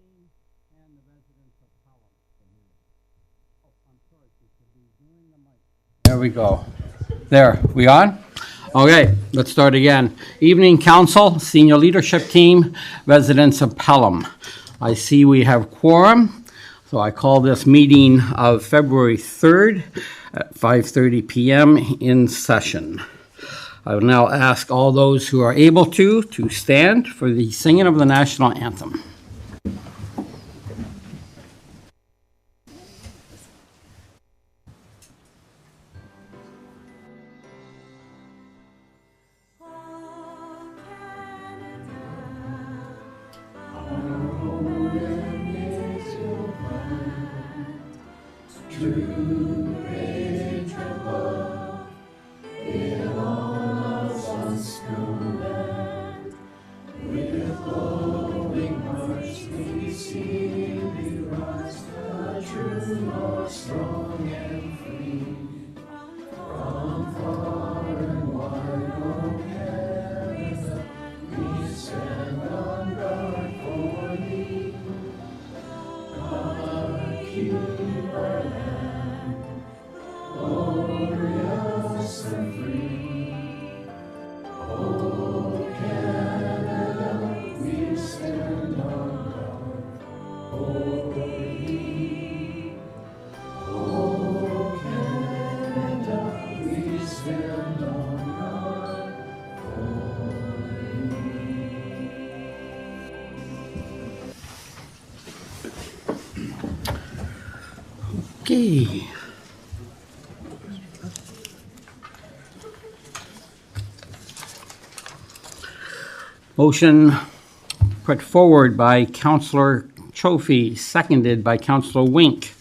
team and the residents of Pelham. Oh, I'm sorry, she should be doing the mic. There we go. There, we on? Okay, let's start again. Evening council, senior leadership team, residents of Pelham. I see we have quorum, so I call this meeting of February 3rd at 5:30 p.m. in session. I will now ask all those who are able to stand for the singing of the national anthem. Okay. Motion put forward by Councillor Trophy, seconded by Councillor Wink.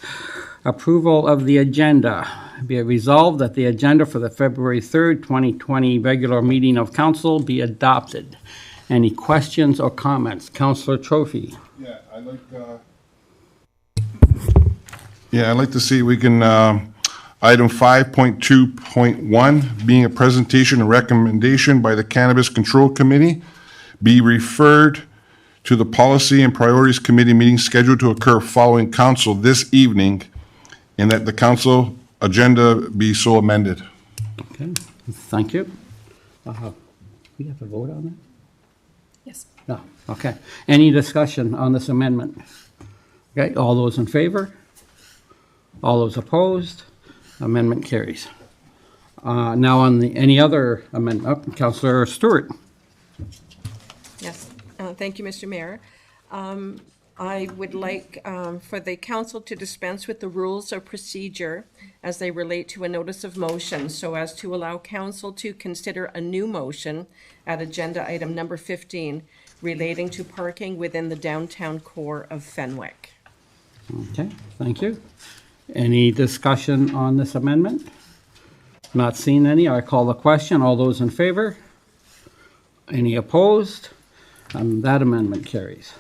Approval of the agenda. Be it resolved that the agenda for the February 3rd, 2020 regular meeting of council be adopted. Any questions or comments? Councillor Trophy. Yeah, I'd like to see we can, item 5.2.1, being a presentation and recommendation by the Cannabis Control Committee, be referred to the Policy and Priorities Committee meeting scheduled to occur following council this evening, and that the council agenda be so amended. Okay, thank you. We have to vote on that? Yes. No, okay. Any discussion on this amendment? Okay, all those in favor? All those opposed? Amendment carries. Now on the, any other amendment, oh, Councillor Stewart. Yes. Thank you, Mr. Mayor. I would like for the council to dispense with the rules of procedure as they relate to a notice of motion, so as to allow council to consider a new motion at agenda item number 15 relating to parking within the downtown core of Fenwick. Okay, thank you. Any discussion on this amendment? Not seeing any. I call the question. All those in favor? Any opposed? That amendment carries.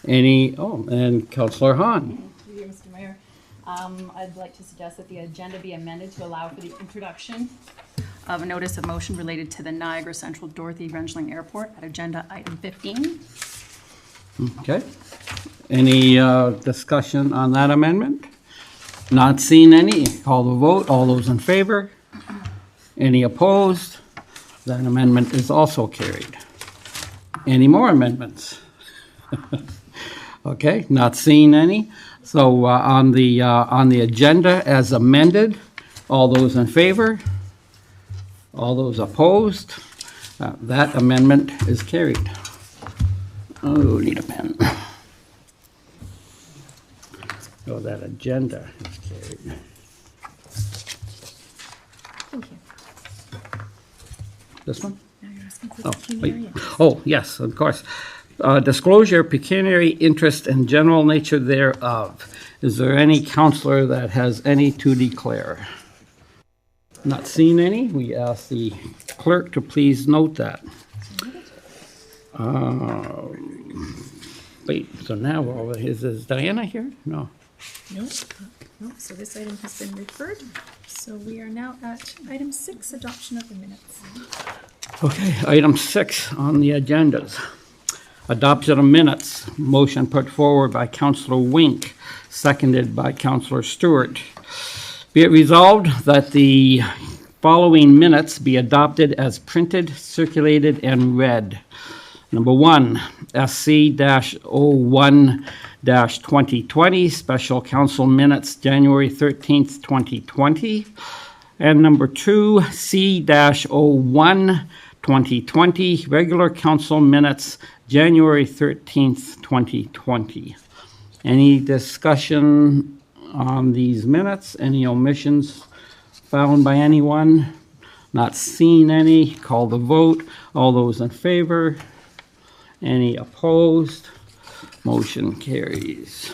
Any, oh, and Councillor Hahn. Thank you, Mr. Mayor. I'd like to suggest that the agenda be amended to allow for the introduction of a notice of motion related to the Niagara Central Dorothy Rensling Airport at agenda item 15. Okay. Any discussion on that amendment? Not seeing any. Call the vote. All those in favor? Any opposed? That amendment is also carried. Any more amendments? Okay, not seeing any. So on the agenda as amended, all those in favor? All those opposed? That amendment is carried. Oh, need a pen. Oh, that agenda is carried. Thank you. This one? Now you're asking for Oh, the pecuniary wait. interest. Oh, yes, of course. Disclosure, pecuniary interest, and general nature thereof. Is there any counselor that has any to declare? Not seeing any. We ask the clerk to please note that. Wait, so now is Diana here? No. No, so this item has been referred. So we are now at item 6, adoption of the minutes. Okay, item 6 on the agendas. Adoption of minutes, motion put forward by Councillor Wink, seconded by Councillor Stewart. Be it resolved that the following minutes be adopted as printed, circulated, and read. Number 1, SC-01-2020, Special Council Minutes, January 13th, 2020. And number 2, C-01-2020, Regular Council Minutes, January 13th, 2020. Any discussion on these minutes? Any omissions found by anyone? Not seen any. Call the vote. All those in favor? Any opposed? Motion carries.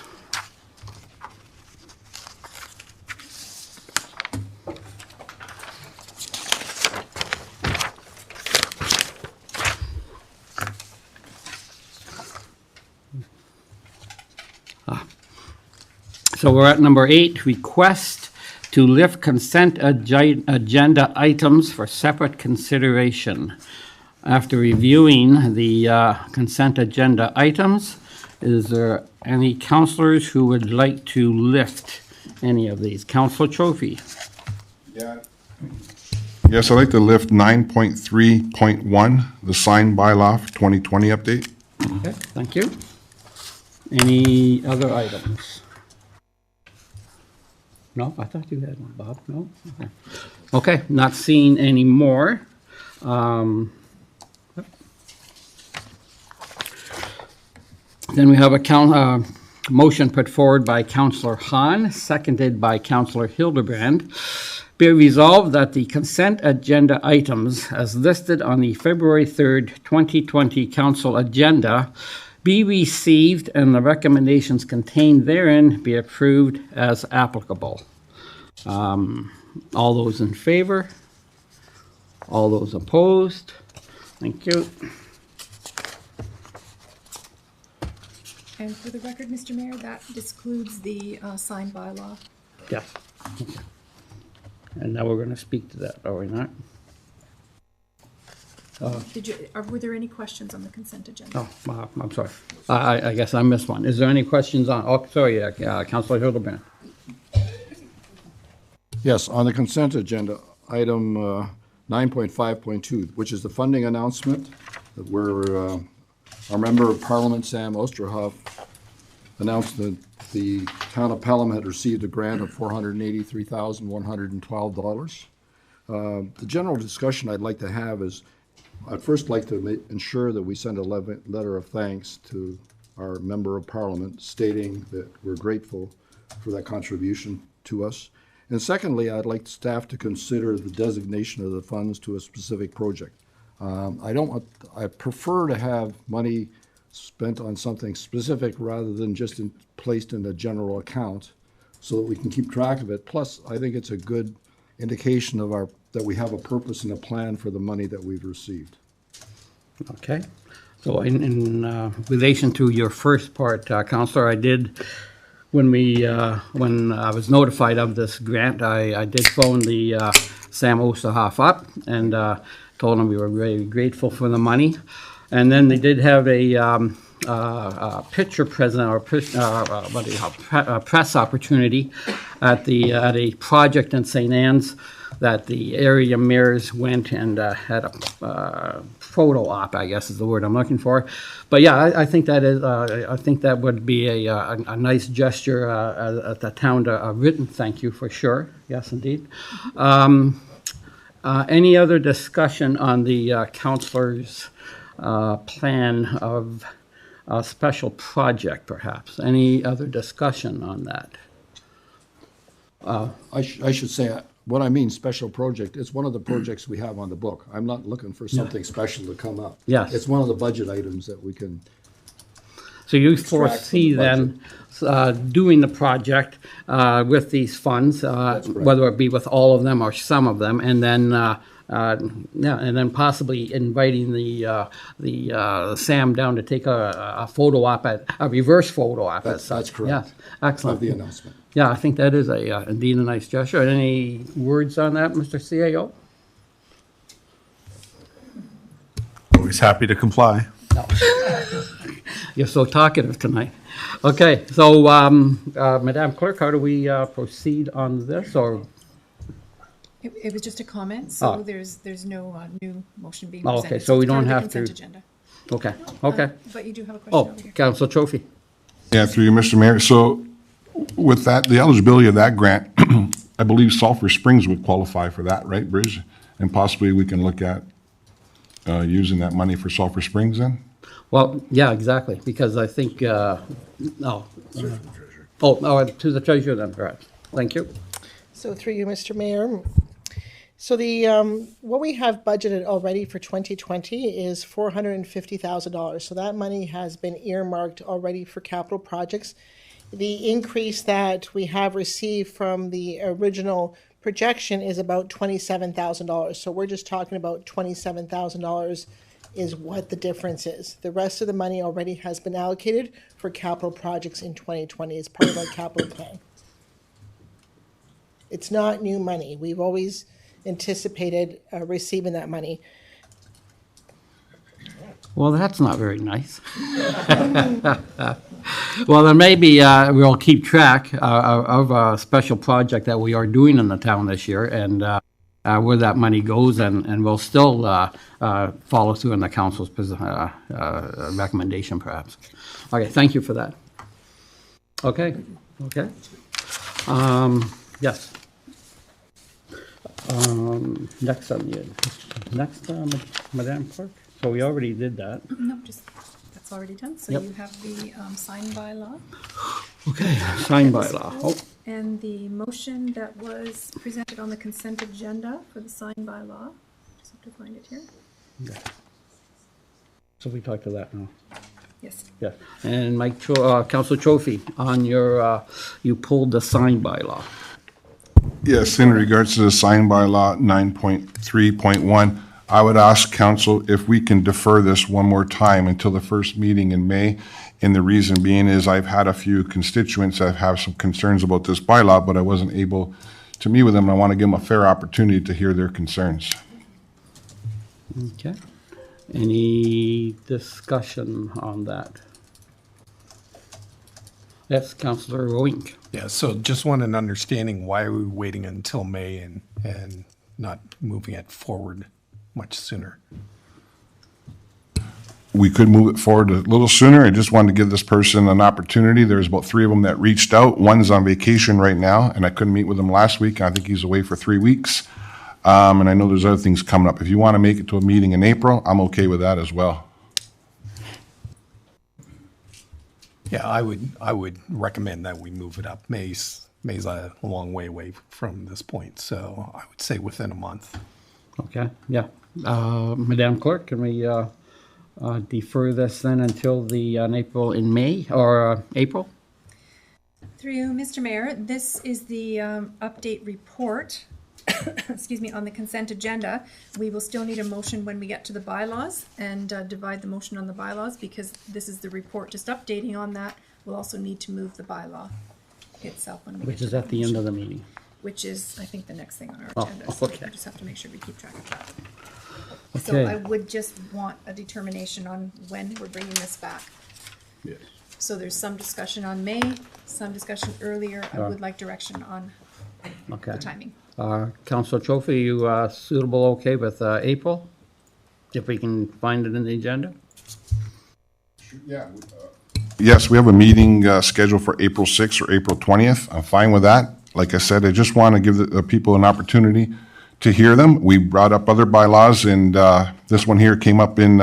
So we're at number 8, request to lift consent agenda items for separate consideration. After reviewing the consent agenda items, is there any councillors who would like to lift any of these? Councillor Trophy. Yes, I'd like to lift 9.3.1, the sign bylaw for 2020 update. Okay, thank you. Any other items? No, I thought you had one, Bob. No? Okay. Okay, not seeing any more. Then we have a motion put forward by Councillor Hahn, seconded by Councillor Hildebrand. Be it resolved that the consent agenda items as listed on the February 3rd, 2020 council agenda be received and the recommendations contained therein be approved as applicable. All those in favor? All those opposed? Thank you. And for the record, Mr. Mayor, that excludes the signed bylaw. Yes. Okay. And now we're going to speak to that, are we not? Were there any questions on the consent agenda? Oh, I'm sorry. I guess I missed one. Is there any questions on, oh, sorry, Councillor Hildebrand. Yes, on the consent agenda, item 9.5.2, which is the funding announcement, where our Member of Parliament, Sam Osterhoff, announced that the town of Pelham had received a grant of $483,112. The general discussion I'd like to have is, I'd first like to ensure that we send a letter of thanks to our Member of Parliament stating that we're grateful for that contribution to us. And secondly, I'd like staff to consider the designation of the funds to a specific project. I prefer to have money spent on something specific rather than just placed in a general account so that we can keep track of it. Plus, I think it's a good indication of that we have a purpose and a plan for the money that we've received. Okay. So in relation to your first part, Councillor, I did, when I was notified of this grant, I did phone the Sam Osterhoff up and told him we were very grateful for the money. And then they did have a picture present, or press opportunity at a project in St. Anne's that the area mayors went and had a photo op, I guess is the word I'm looking for. But yeah, I think that is, I think that would be a nice gesture at the town, a written thank you for sure. Yes, indeed. Any other discussion on the councillor's plan of a special project, perhaps? Any other discussion on that? I should say, what I mean special project, it's one of the projects we have on the book. I'm not looking for something special to come up. Yes. It's one of the budget items that we can. So you Extract from foresee the then doing the project with these funds, correct. whether it be with all of them or some of them, and then and then possibly inviting the Sam down to take a photo op, a reverse photo op. That's correct. Yes, excellent. Of the announcement. Yeah, I think that is indeed a nice gesture. Any words on that, Mr. CAO? Always happy to comply. You're so talkative tonight. Okay, so, Madam Clerk, how do we proceed on this, or? It was just a comment, Oh. so there's no new motion being Oh, presented. okay, so we it's part don't of the have to- consent agenda. Okay, okay. But you do have a question Oh, over here. Council Trophy. Yeah, through you, Mr. Mayor. So with that, the eligibility of that grant, I believe Sulphur Springs would qualify for that, right, Bridge? And possibly we can look at using that money for Sulphur Springs then? Well, yeah, exactly, because I think, no. Oh, to the treasurer then, perhaps. Thank you. So through you, Mr. Mayor. So the, what we have budgeted already for 2020 is $450,000. So that money has been earmarked already for capital projects. The increase that we have received from the original projection is about $27,000. So we're just talking about $27,000 is what the difference is. The rest of the money already has been allocated for capital projects in 2020 as part of our capital plan. It's not new money. We've always anticipated receiving that money. Well, that's not very nice. Well, then maybe we'll keep track of a special project that we are doing in the town this year, and where that money goes, and we'll still follow through on the council's recommendation, perhaps. Okay, thank you for that. Okay, okay. Yes. Next on the, Madam Clerk? So we already did that. No, just, that's already done. So Yep. you have the signed bylaw Okay, signed by law. Oh, and the motion that was presented on the consent agenda for the signed bylaw. Just have to find it here. so we talked to that now. Yes. Yeah, and Mike, Council Trophy, on your, you pulled the signed by law. Yes, in regards to the sign by law 9.3.1, I would ask council if we can defer this one more time until the first meeting in May. And the reason being is I've had a few constituents that have some concerns about this bylaw, but I wasn't able to meet with them. I want to give them a fair opportunity to hear their concerns. Okay. Any discussion on that? Yes, Councillor Wink. Yeah, so just want an understanding, why are we waiting until May and not moving it forward much sooner? We could move it forward a little sooner. I just wanted to give this person an opportunity. There's about 3 of them that reached out. One's on vacation right now, and I couldn't meet with him last week. I think he's away for 3 weeks. And I know there's other things coming up. If you want to make it to a meeting in April, I'm okay with that as well. Yeah, I would recommend that we move it up. May's a long way away from this point, so I would say within a month. Okay, yeah. Madam Clerk, can we defer this then until the, in May, or April? Through you, Mr. Mayor, this is the update report, excuse me, on the consent agenda. We will still need a motion when we get to the bylaws and divide the motion on the bylaws, because this is the report just updating on that. We'll also need to move the bylaw itself when we get Which to is that at the end motion, of the meeting. which is, I think, the next thing on our Oh, agenda. So okay. we just have to make sure we keep track of that. So Okay. I would just want a determination on when we're bringing this back. Yes. So there's some discussion on May, some discussion earlier. I would like direction on Okay. the timing. Council Trophy, you suitable, okay with April? If we can find it in the agenda? Yes, we have a meeting scheduled for April 6th or April 20th. I'm fine with that. Like I said, I just want to give the people an opportunity to hear them. We brought up other bylaws, and this one here came up in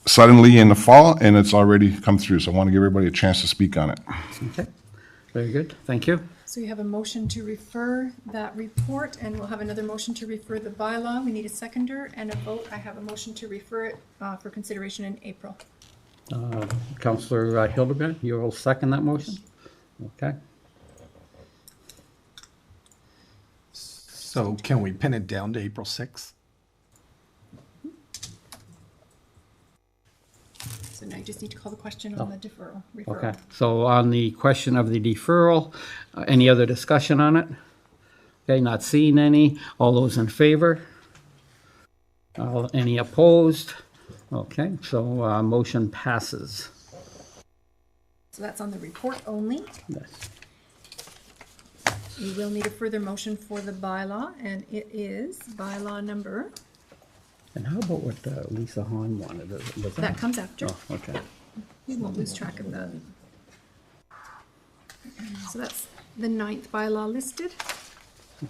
suddenly in the fall, and it's already come through. So I want to give everybody a chance to speak on it. Okay, very good, thank you. So you have a motion to refer that report, and we'll have another motion to refer the bylaw. We need a seconder and a vote. I have a motion to refer it for consideration in April. Councillor Hildebrand, you will second that motion? Okay. So can we pin it down to April 6th? So now you just need to call the question on the deferral, referral. Okay, so on the question of the deferral, any other discussion on it? Okay, not seeing any. All those in favor? Any opposed? Okay, so motion passes. So that's on the report only. Yes. We will need a further motion for the bylaw, and it is bylaw number, And how about what Lisa Hahn wanted? Was that comes after. Oh, okay. We won't lose track of that. So that's the 9th bylaw listed.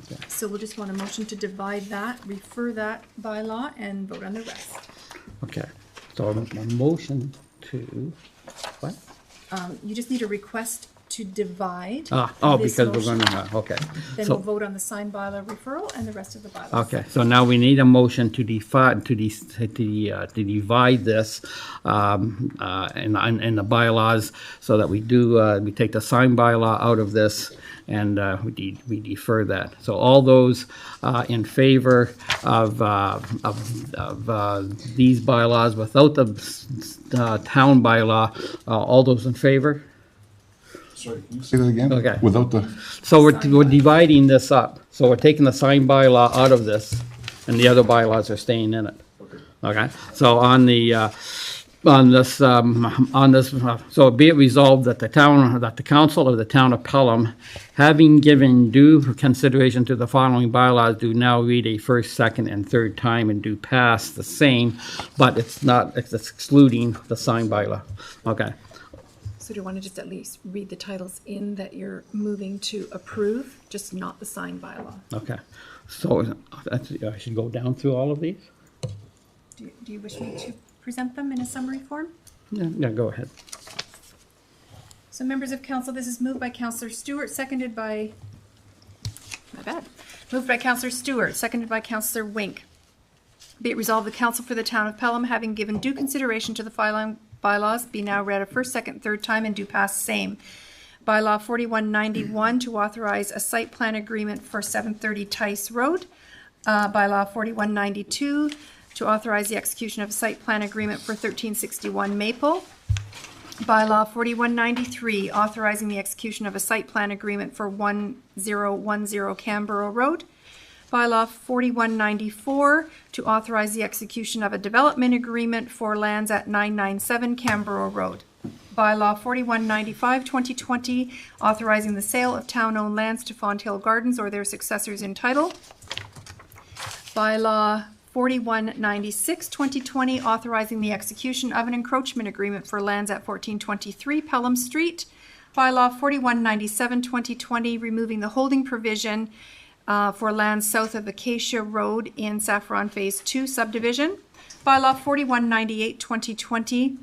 Okay. So we'll just want a motion to divide that, refer that bylaw, and vote on the rest. Okay, so a motion to, what? You just need a request to divide. Oh, this because we're motion. gonna, okay. Then So- we'll vote on the signed bylaw referral and the rest of the bylaws. Okay, so now we need a motion to divide, to divide this, in the bylaws, so that we do, we take the signed bylaw out of this, and, we defer that. So all those, in favor of these bylaws without the, town bylaw, all those in favor? Sorry, can you say that again? Okay. Without the, So we're dividing this up. So we're taking the signed bylaw out of this, and the other bylaws are staying in it. Okay? So on this, so be it resolved that the council of the town of Pelham, having given due consideration to the following bylaws, do now read a first, second, and third time and do pass the same, but it's excluding the signed bylaw. Okay. So do you want to just at least read the titles in that you're moving to approve, just not the signed bylaw? Okay. So I should go down through all of these? Do you wish me to present them in a summary form? Yeah, go ahead. So members of council, this is moved by Councillor Stewart, seconded by, moved by Councillor Stewart, seconded by Councillor Wink. Be it resolved, the council for the town of Pelham, having given due consideration to the following bylaws, be now read a first, second, third time and do pass same. Bylaw 4191 to authorize a site plan agreement for 730 Tice Road. Bylaw 4192 to authorize the execution of a site plan agreement for 1361 Maple. Bylaw 4193 authorizing the execution of a site plan agreement for 1010 Canberra Road. Bylaw 4194 to authorize the execution of a development agreement for lands at 997 Canberra Road. Bylaw 4195, 2020, authorizing the sale of town-owned lands to Fonthill Gardens or their successors in title. Bylaw 4196, 2020, authorizing the execution of an encroachment agreement for lands at 1423 Pelham Street. Bylaw 4197, 2020, removing the holding provision for lands south of Acacia Road in Saffron Phase 2 subdivision. Bylaw 4198, 2020,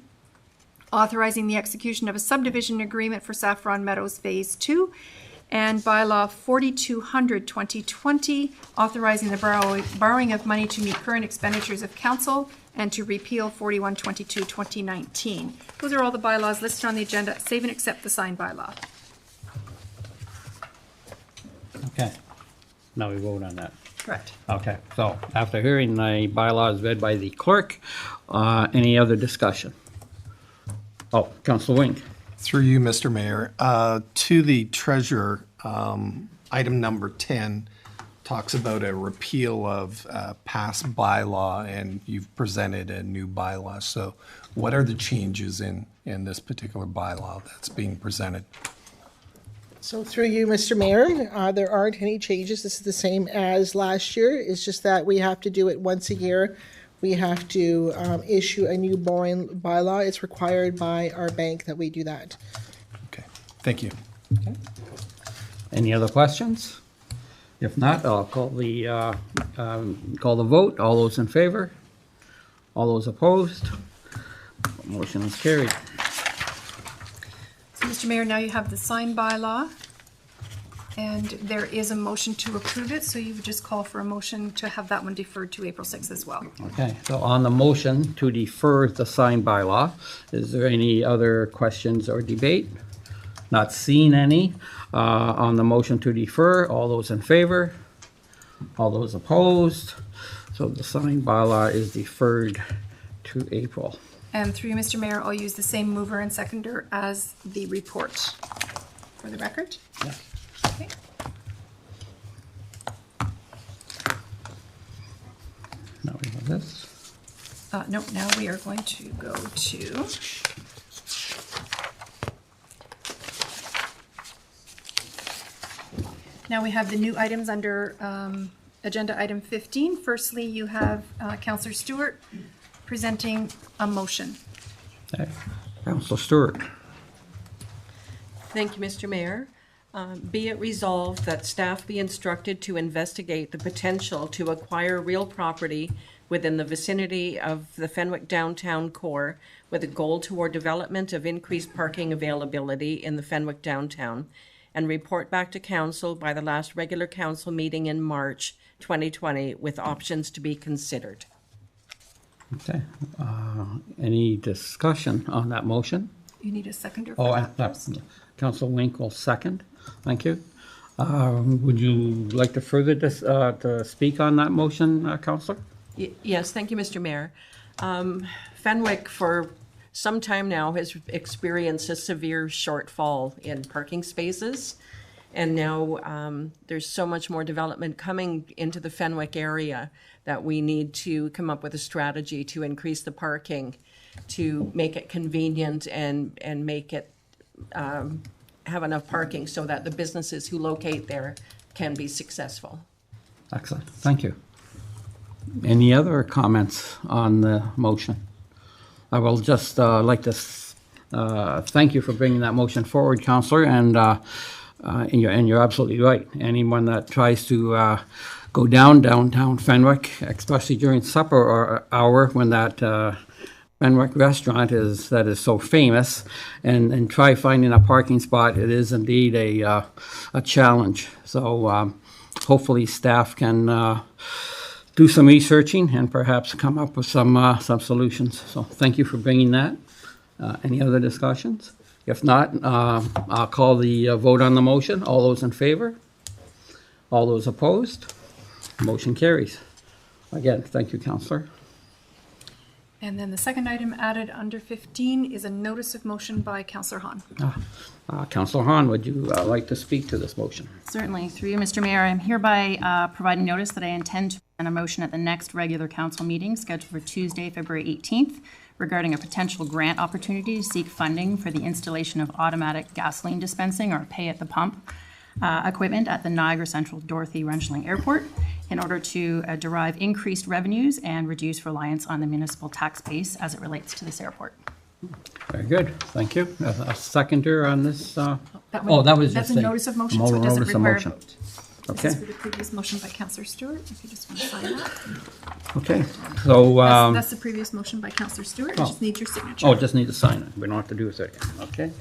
authorizing the execution of a subdivision agreement for Saffron Meadows Phase 2. And bylaw 4200, 2020, authorizing the borrowing of money to meet current expenditures of council and to repeal 4122, 2019. Those are all the bylaws listed on the agenda, save and accept the signed bylaw. Okay. Now we vote on that. Correct. Okay, so after hearing the bylaws read by the clerk, any other discussion? Oh, Councilor Wink. Through you, Mr. Mayor, to the treasurer, item number 10 talks about a repeal of past bylaw, and you've presented a new bylaw. So what are the changes in this particular bylaw that's being presented? So through you, Mr. Mayor, there aren't any changes. This is the same as last year. It's just that we have to do it once a year. We have to issue a new borrowing bylaw. It's required by our bank that we do that. Okay, thank you. Any other questions? If not, I'll call the vote. All those in favor? All those opposed? Motion is carried. So, Mr. Mayor, now you have the signed bylaw, and there is a motion to approve it, so you would just call for a motion to have that one deferred to April 6th as well. Okay, so on the motion to defer the signed bylaw, is there any other questions or debate? Not seeing any. On the motion to defer, all those in favor? All those opposed? So the signed bylaw is deferred to April. And through you, Mr. Mayor, I'll use the same mover and seconder as the report for the record. Yeah. Okay. Now we have this. No, now we are going to go to now we have the new items under agenda item 15. Firstly, you have Councillor Stewart presenting a motion. Okay. Councillor Stewart. Thank you, Mr. Mayor. Be it resolved that staff be instructed to investigate the potential to acquire real property within the vicinity of the Fenwick downtown core with a goal toward development of increased parking availability in the Fenwick downtown, and report back to council by the last regular council meeting in March 2020 with options to be considered. Okay. Any discussion on that motion? You need a seconder Oh, for that first. Councillor Winkle, second. Thank you. Would you like to further to speak on that motion, Councillor? Yes, thank you, Mr. Mayor. Fenwick, for some time now, has experienced a severe shortfall in parking spaces. And now there's so much more development coming into the Fenwick area that we need to come up with a strategy to increase the parking, to make it convenient and make it have enough parking so that the businesses who locate there can be successful. Excellent. Thank you. Any other comments on the motion? I will just like to thank you for bringing that motion forward, Councillor, and you're absolutely right. Anyone that tries to go downtown Fenwick, especially during supper or hour when that Fenwick restaurant is so famous, and try finding a parking spot, it is indeed a challenge. So hopefully staff can do some researching and perhaps come up with some solutions. So thank you for bringing that. Any other discussions? If not, I'll call the vote on the motion. All those in favor? All those opposed? Motion carries. Again, thank you, Councillor. And then the second item added under 15 is a notice of motion by Councillor Hahn. Councillor Hahn, would you like to speak to this motion? Certainly. Through you, Mr. Mayor, I'm hereby providing notice that I intend to present a motion at the next regular council meeting scheduled for Tuesday, February 18th, regarding a potential grant opportunity to seek funding for the installation of automatic gasoline dispensing or pay at the pump equipment at the Niagara Central Dorothy Rentschling Airport in order to derive increased revenues and reduce reliance on the municipal tax base as it relates to this airport. Very good. Thank you. A seconder on this? That was that's just a notice of motion, so it doesn't notice of require a motion. vote. Okay. This is for the previous motion by Councillor Stewart, if you just want to sign that. Okay. So, That's the previous motion by Councillor Stewart, you just need your signature. just need to sign it. We don't have to do a second. Okay.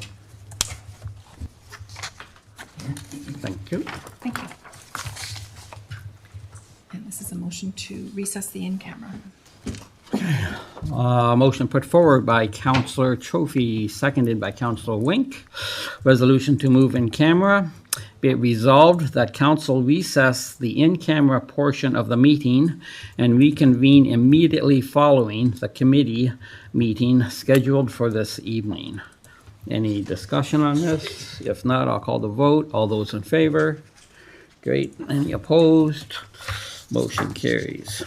Thank you. Thank you. And this is a motion to recess the in-camera. Motion put forward by Councillor Trophy, seconded by Councillor Wink. Resolution to move in camera. Be it resolved that council recess the in-camera portion of the meeting and reconvene immediately following the committee meeting scheduled for this evening. Any discussion on this? If not, I'll call the vote. All those in favor? Great. Any opposed? Motion carries. So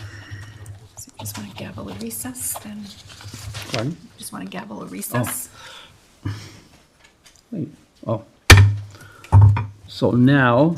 you just want to gavel a recess, then Pardon? just want to gavel a recess. Wait. Oh. So now,